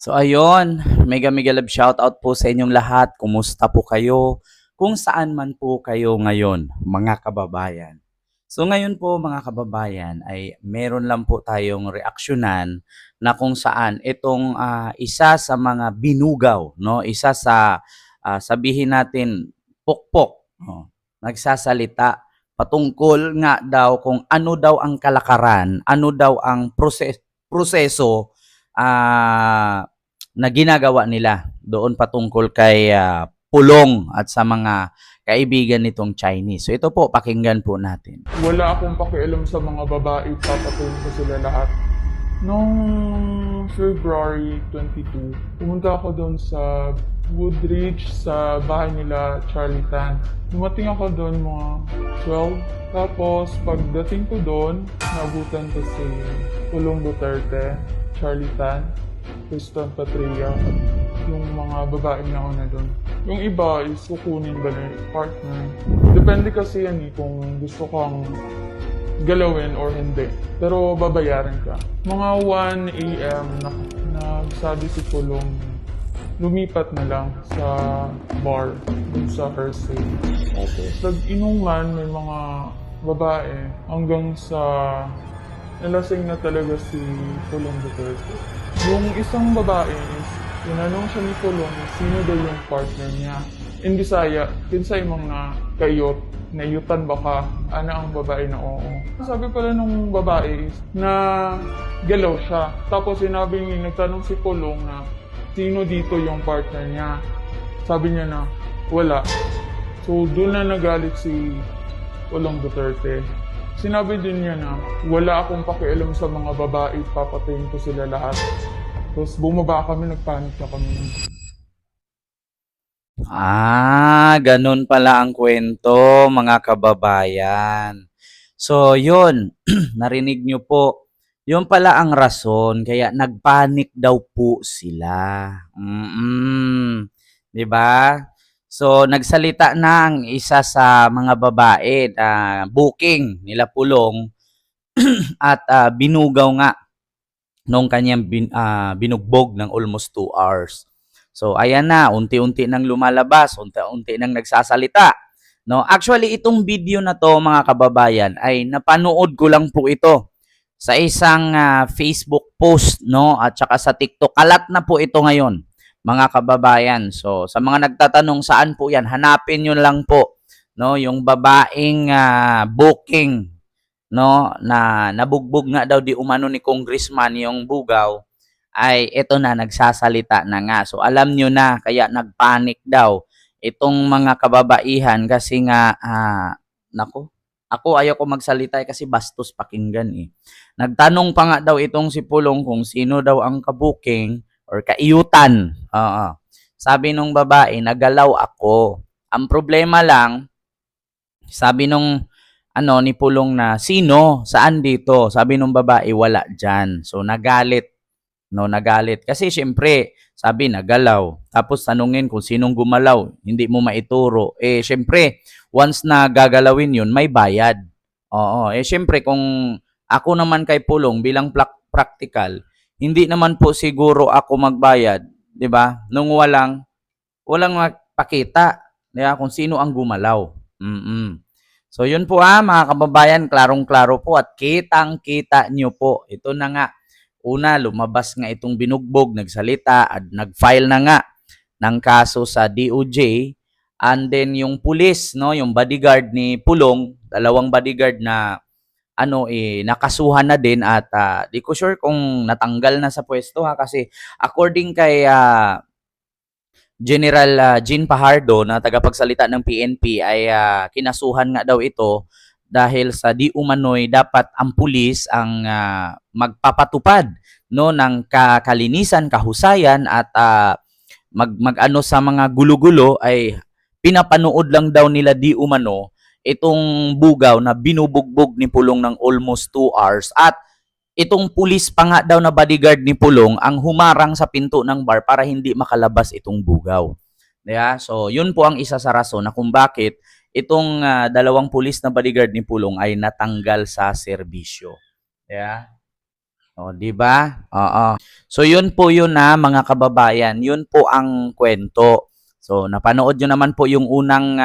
So ayun, mega mega love shoutout po sa inyong lahat. Kumusta po kayo? Kung saan man po kayo ngayon, mga kababayan. So ngayon po mga kababayan ay meron lang po tayong reaksyonan na kung saan itong isa sa mga binugaw, no? Isa sa sabihin natin pukpok, no? Nagsasalita patungkol nga daw kung ano daw ang kalakaran, ano daw ang proseso ah na ginagawa nila doon patungkol kay Pulong at sa mga kaibigan nitong Chinese. So ito po, pakinggan po natin. Wala akong pakialam sa mga babae, papatayin ko sila lahat. Noong February 22, pumunta ako doon sa Woodridge sa bahay nila Charlie Tan. Dumating ako doon mga 12. Tapos pagdating ko doon, nabutan ko si Pulong Duterte, Charlie Tan, Tristan Patria, yung mga babaeng nauna doon. Yung iba is kukunin ba na yung partner. Depende kasi yan kung gusto kang galawin or hindi. Pero babayaran ka. Mga 1 a.m. nagsabi si Pulong, lumipat na lang sa bar dun sa Hersey. Okay. Nag-inuman may mga babae hanggang sa nalasing na talaga si Pulong Duterte. Yung isang babae is tinanong siya ni Pulong sino daw yung partner niya. In Bisaya, kinsay mga kayot, nayutan ba ka? Ana ang babae na oo. Sabi pala nung babae is na galaw siya. Tapos sinabi niya, nagtanong si Pulong na sino dito yung partner niya. Sabi niya na wala. So doon na nagalit si Pulong Duterte. Sinabi din niya na wala akong pakialam sa mga babae, papatayin ko sila lahat. Tapos bumaba kami, nagpanik na kami. Ganun pala ang kwento, mga kababayan. So, yun, narinig nyo po. Yun pala ang rason, kaya nagpanik daw po sila. 'Di ba? So, nagsalita na ang isa sa mga babae na booking nila Pulong at binugaw nga nung kanyang binugbog ng almost 2 hours. So ayan na, unti-unti nang lumalabas, unti-unti nang nagsasalita. No, actually itong video na to mga kababayan ay napanood ko lang po ito sa isang Facebook post, no, at saka sa TikTok. Kalat na po ito ngayon, mga kababayan. So sa mga nagtatanong saan po 'yan, hanapin niyo lang po, no, yung babaeng booking, no, na nabugbog nga daw di umano ni Congressman yung bugaw, ay ito na, nagsasalita na nga. So alam nyo na, kaya nagpanic daw itong mga kababaihan kasi nga, nako, ako ayaw ko magsalita kasi bastos pakinggan eh. Nagtanong pa nga daw itong si Pulong kung sino daw ang kabuking or kaiyutan. Sabi nung babae, nagalaw ako. Ang problema lang, sabi nung ni Pulong na, sino? Saan dito? Sabi nung babae, wala dyan. So nagalit. No, nagalit. Kasi syempre, sabi nagalaw. Tapos tanungin kung sinong gumalaw, hindi mo maituro. Eh syempre, once na gagalawin 'yun, may bayad. Oo, eh syempre kung ako naman kay Pulong bilang practical, hindi naman po siguro ako magbayad, 'di ba? Nung walang magpakita, 'di ba, kung sino ang gumalaw. So 'yun po mga kababayan, klarong-klaro po at kitang-kita nyo po. Ito na nga. Una, lumabas nga itong binugbog, nagsalita at nag-file na nga ng kaso sa DOJ. And then yung pulis, no, yung bodyguard ni Pulong, dalawang bodyguard na nakasuhan na din at di ko sure kung natanggal na sa pwesto kasi according kay General Jean Pajardo na tagapagsalita ng PNP ay kinasuhan nga daw ito dahil sa di umano'y dapat ang pulis ang magpapatupad, no, ng kalinisan, kahusayan at mag-ano sa mga gulo-gulo, ay pinapanood lang daw nila di umano itong bugaw na binubugbog ni Pulong ng almost 2 hours at itong pulis pa nga daw na bodyguard ni Pulong ang humarang sa pinto ng bar para hindi makalabas itong bugaw. Diba? So, yun po ang isa sa rason na kung bakit itong dalawang pulis na bodyguard ni Pulong ay natanggal sa serbisyo. Yeah. O, 'di ba? Oo. So, yun po yun na mga kababayan. Yun po ang kwento. So, napanood nyo naman po yung unang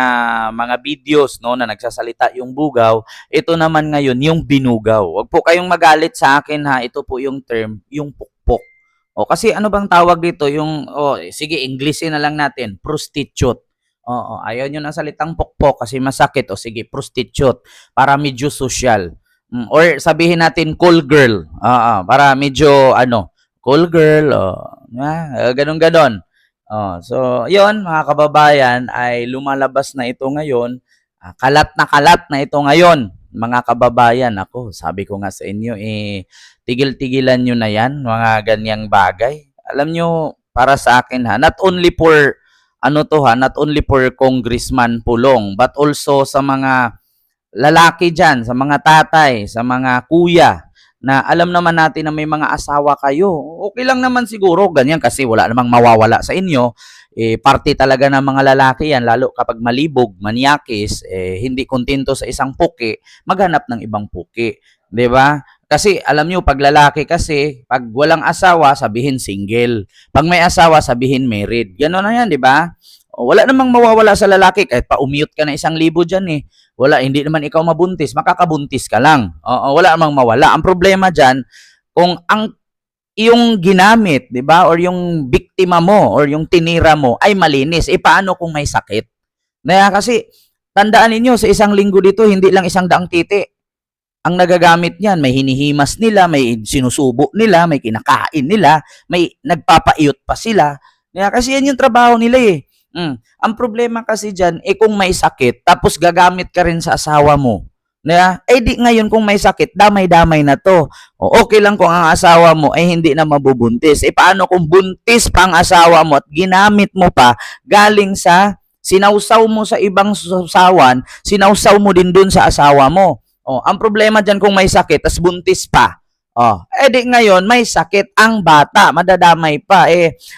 mga videos no, na nagsasalita yung bugaw. Ito naman ngayon, yung binugaw. Huwag po kayong magalit sa akin ha. Ito po yung term, yung pukpok. O, kasi ano bang tawag dito? Yung, sige, Englishin na lang natin. Prostitute. Oo, ayaw nyo ng salitang pukpok kasi masakit. O sige, prostitute. Para medyo social. Or sabihin natin call girl. Para medyo ano, call girl ganun ganon. So 'yon mga kababayan ay lumalabas na ito ngayon. Kalat na ito ngayon, mga kababayan. Ako, sabi ko nga sa inyo tigil-tigilan niyo na 'yan, mga ganyang bagay. Alam niyo, para sa akin ha, not only for not only for Congressman Pulong, but also sa mga lalaki dyan, sa mga tatay, sa mga kuya, na alam naman natin na may mga asawa kayo. Okay lang naman siguro, ganyan, kasi wala namang mawawala sa inyo. Parte talaga ng mga lalaki yan, lalo kapag malibog, manyakis, hindi kontento sa isang puki, maghanap ng ibang puki. 'Di ba? Kasi alam nyo, pag lalaki kasi, pag walang asawa, sabihin single. Pag may asawa, sabihin married. Gano'n na yan, 'di ba? Wala namang mawawala sa lalaki, kahit pa-umute ka na 1,000 dyan wala, hindi naman ikaw mabuntis, makakabuntis ka lang. Oo, wala namang mawala. Ang problema diyan, kung ang yung ginamit, 'di ba? Or yung biktima mo or yung tinira mo ay malinis, paano kung may sakit? Kasi tandaan ninyo, sa 1 linggo dito, hindi lang 100 titi ang nagagamit niyan. May hinihimas nila, may sinusubo nila, may kinakain nila, may nagpapaiyot pa sila. Kasi yan yung trabaho nila Ang problema kasi dyan, kung may sakit, tapos gagamit ka rin sa asawa mo. Di ngayon kung may sakit, damay-damay na to. Okay lang kung ang asawa mo ay hindi na mabubuntis. Paano kung buntis pa ang asawa mo at ginamit mo pa galing sa sinawsaw mo sa ibang sawan, sinawsaw mo din dun sa asawa mo. Ang problema dyan kung may sakit, tas buntis pa. Di ngayon, may sakit ang bata, madadamay pa.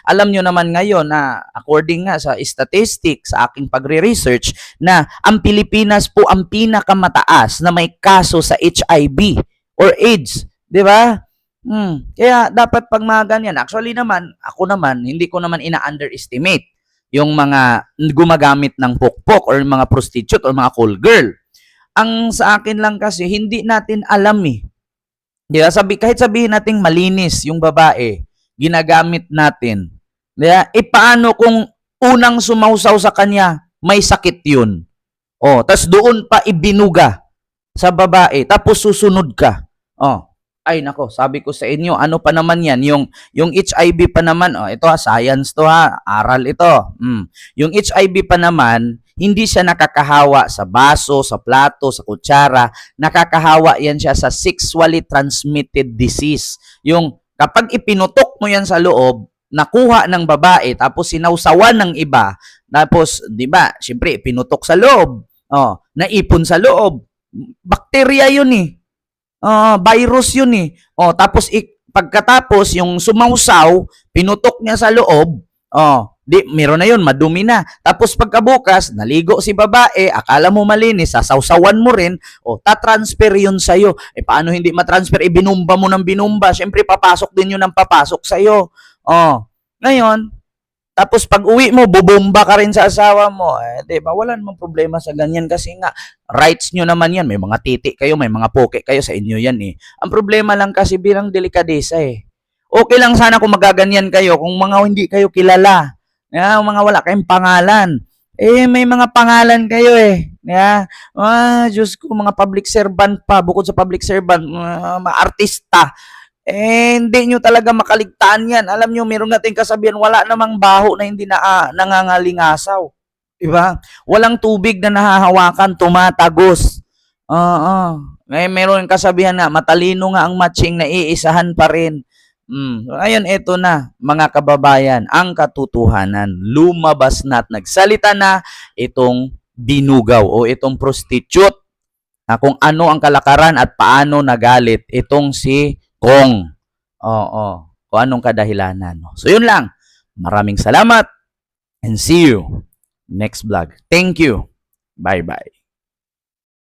Alam nyo naman ngayon na according nga sa statistics, sa aking pagre-research, na ang Pilipinas po ang pinakamataas na may kaso sa HIV or AIDS. Di ba? Kaya dapat pag mga ganyan, actually naman, ako naman, hindi ko naman ina-underestimate yung mga gumagamit ng pukpok or mga prostitute or mga call girl. Ang sa akin lang kasi, hindi natin alam Diba? Kahit sabihin natin malinis yung babae, ginagamit natin. Diba? Paano kung unang sumausaw sa kanya, may sakit yun? Tas doon pa ibinuga sa babae, tapos susunod ka. Ay nako, sabi ko sa inyo, ano pa naman yan? Yung HIV pa naman, ito science to aral ito. Yung HIV pa naman, hindi siya nakakahawa sa baso, sa plato, sa kutsara. Nakakahawa yan siya sa sexually transmitted disease. Yung kapag ipinutok mo yan sa loob, nakuha ng babae, tapos sinawsawan ng iba, tapos, di ba, syempre, pinutok sa loob, naipon sa loob, bakterya yun virus yun tapos pagkatapos yung sumausaw, pinutok niya sa loob, meron na yun, madumi na. Tapos pagkabukas, naligo si babae, akala mo malinis, sasawsawan mo rin, tatransfer yun sa'yo. Paano hindi matransfer? Binumba mo ng binumba, syempre papasok din yun ng papasok sa'yo. Ngayon, tapos pag uwi mo, bubomba ka rin sa asawa mo. Diba? Wala namang problema sa ganyan kasi nga, rights nyo naman yan. May mga titi kayo, may mga poke kayo, sa inyo yan Ang problema lang kasi bilang delikadesa Okay lang sana kung magaganyan kayo, kung mga hindi kayo kilala. Mga wala kayong pangalan. May mga pangalan kayo Diyos ko, mga public servant pa, bukod sa public servant, mga artista. Hindi nyo talaga makaligtaan yan. Alam nyo, meron nating kasabihan, wala namang baho na hindi nangangalingasaw. Diba? Walang tubig na nahahawakan, tumatagos. Meron kasabihan nga, matalino nga ang matching, naiisahan pa rin. Ngayon, ito na, mga kababayan, ang katotohanan. Lumabas na at nagsalita na itong binugaw o itong prostitute na kung ano ang kalakaran at paano nagalit itong si Kong. Kung anong kadahilanan. So, yun lang. Maraming salamat and see you next vlog. Thank you. Bye-bye.